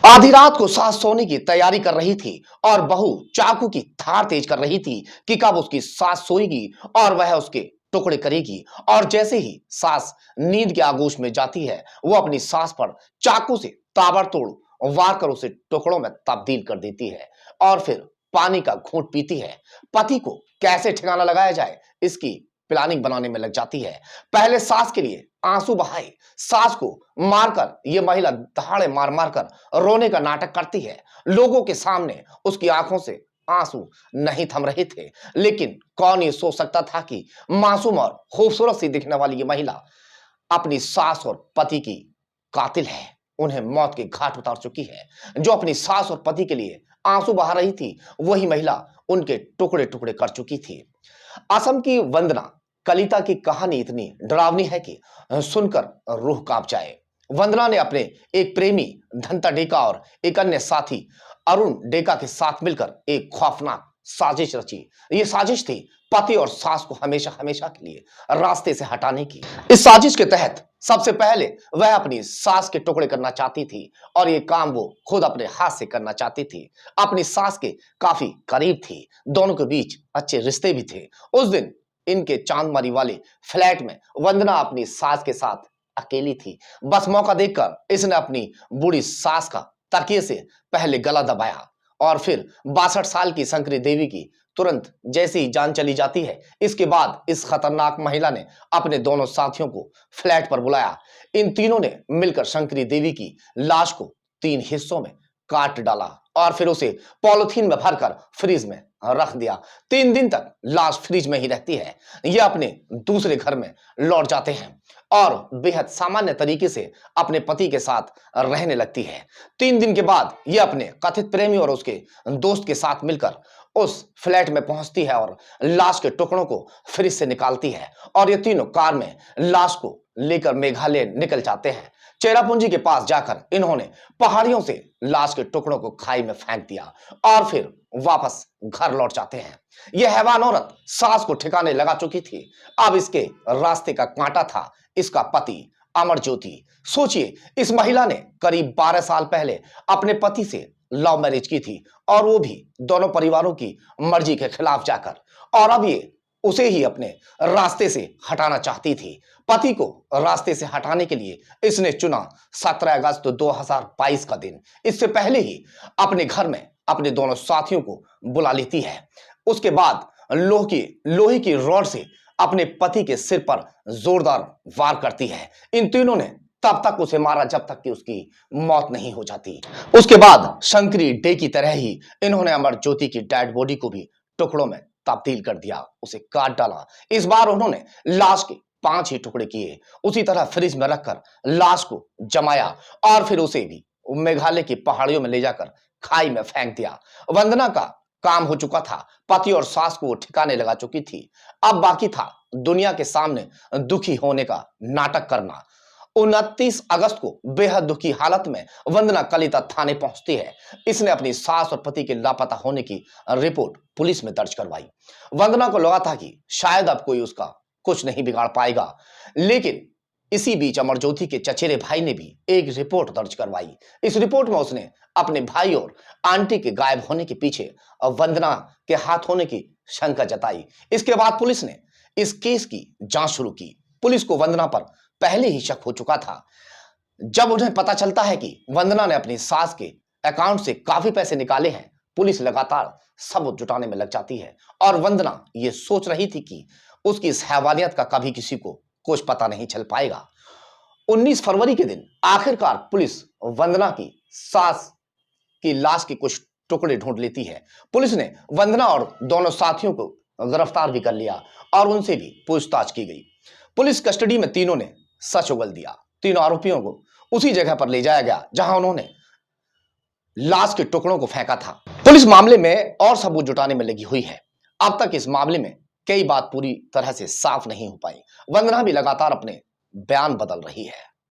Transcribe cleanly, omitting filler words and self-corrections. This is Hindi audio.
आधी रात को सास सोने की तैयारी कर रही थी और बहू चाकू की धार तेज कर रही थी कि कब उसकी सास सोएगी और वह उसके टुकड़े करेगी। और जैसे ही सास नींद के आगोश में जाती है, वो अपनी सास पर चाकू से ताबड़तोड़ वार कर उसे टुकड़ों में तब्दील कर देती है और फिर पानी का घूंट पीती है। पति को कैसे ठिकाना लगाया जाए, इसकी प्लानिंग बनाने में लग जाती है। पहले सास के लिए आंसू बहाए, सास को मारकर ये महिला दहाड़े मार मार कर रोने का नाटक करती है। लोगों के सामने उसकी आंखों से आंसू नहीं थम रहे थे, लेकिन कौन ये सोच सकता था कि मासूम और खूबसूरत सी दिखने वाली ये महिला अपनी सास और पति की कातिल है, उन्हें मौत के घाट उतार चुकी है। जो अपनी सास और पति के लिए आंसू बहा रही थी, वही महिला उनके टुकड़े टुकड़े कर चुकी थी। असम की वंदना कलिता की कहानी इतनी डरावनी है कि सुनकर रूह कांप जाए। वंदना ने अपने एक प्रेमी धनता डेका और एक अन्य साथी अरुण डेका के साथ मिलकर एक खौफनाक साजिश रची। ये साजिश थी पति और सास को हमेशा हमेशा के लिए रास्ते से हटाने की। इस साजिश के तहत सबसे पहले वह अपनी सास के टुकड़े करना चाहती थी और ये काम वो खुद अपने हाथ से करना चाहती थी। अपनी सास के काफी करीब थी, दोनों के बीच अच्छे रिश्ते भी थे। उस दिन इनके चांदमारी वाले फ्लैट में वंदना अपनी सास के साथ अकेली थी। बस मौका देखकर इसने अपनी बूढ़ी सास का तकिए से पहले गला दबाया और फिर 62 साल की शंकरी देवी की तुरंत जैसे ही जान चली जाती है, इसके बाद इस खतरनाक महिला ने अपने दोनों साथियों को फ्लैट पर बुलाया। इन तीनों ने मिलकर शंकरी देवी की लाश को 3 हिस्सों में काट डाला और फिर उसे पॉलिथीन में भरकर फ्रिज में रख दिया। 3 दिन तक लाश फ्रिज में ही रहती है। ये अपने दूसरे घर में लौट जाते हैं और बेहद सामान्य तरीके से अपने पति के साथ रहने लगती है। 3 दिन के बाद ये अपने कथित प्रेमी और उसके दोस्त के साथ मिलकर उस फ्लैट में पहुंचती है और लाश के टुकड़ों को फ्रिज से निकालती है और ये तीनों कार में लाश को लेकर मेघालय निकल जाते हैं। चेरापूंजी के पास जाकर इन्होंने पहाड़ियों से लाश के टुकड़ों को खाई में फेंक दिया और फिर वापस घर लौट जाते हैं। यह हैवान औरत सास को ठिकाने लगा चुकी थी। अब इसके रास्ते का कांटा था इसका पति अमर ज्योति। सोचिए, इस महिला ने करीब 12 साल पहले अपने पति से लव मैरिज की थी और वो भी दोनों परिवारों की मर्जी के खिलाफ जाकर, और अब ये उसे ही अपने रास्ते से हटाना चाहती थी। पति को रास्ते से हटाने के लिए इसने चुना 17 अगस्त 2022 का दिन। इससे पहले ही अपने घर में अपने दोनों साथियों को बुला लेती है। उसके बाद लोहे की रॉड से अपने पति के सिर पर जोरदार वार करती है। इन तीनों ने तब तक उसे मारा जब तक कि उसकी मौत नहीं हो जाती। उसके बाद शंकरी डे की तरह ही इन्होंने अमर ज्योति की डेड बॉडी को भी टुकड़ों में तब्दील कर दिया, उसे काट डाला। इस बार उन्होंने लाश के 5 ही टुकड़े किए, उसी तरह फ्रिज में रखकर लाश को जमाया और फिर उसे भी मेघालय की पहाड़ियों में ले जाकर खाई में फेंक दिया। वंदना का काम हो चुका था, पति और सास को वो ठिकाने लगा चुकी थी। अब बाकी था दुनिया के सामने दुखी होने का नाटक करना। 29 अगस्त को बेहद दुखी हालत में वंदना कलिता थाने पहुंचती है। इसने अपनी सास और पति के लापता होने की रिपोर्ट पुलिस में दर्ज करवाई। वंदना को लगा था कि शायद अब कोई उसका कुछ नहीं बिगाड़ पाएगा, लेकिन इसी बीच अमर ज्योति के चचेरे भाई ने भी एक रिपोर्ट दर्ज करवाई। इस रिपोर्ट में उसने अपने भाई और आंटी के गायब होने के पीछे वंदना के हाथ होने की शंका जताई। इसके बाद पुलिस ने इस केस की जांच शुरू की। पुलिस को वंदना पर पहले ही शक हो चुका था। जब उन्हें पता चलता है कि वंदना ने अपनी सास के अकाउंट से काफी पैसे निकाले हैं, पुलिस लगातार सबूत जुटाने में लग जाती है और वंदना ये सोच रही थी कि उसकी इस हैवानियत का कभी किसी को कुछ पता नहीं चल पाएगा। 19 फरवरी के दिन आखिरकार पुलिस वंदना की सास की लाश के कुछ टुकड़े ढूंढ लेती है। पुलिस ने वंदना और दोनों साथियों को गिरफ्तार भी कर लिया और उनसे भी पूछताछ की गई। पुलिस कस्टडी में तीनों ने सच उगल दिया। तीनों आरोपियों को उसी जगह पर ले जाया गया जहां उन्होंने लाश के टुकड़ों को फेंका था। पुलिस मामले में और सबूत जुटाने में लगी हुई है। अब तक इस मामले में कई बात पूरी तरह से साफ नहीं हो पाई। वंदना भी लगातार अपने बयान बदल रही है।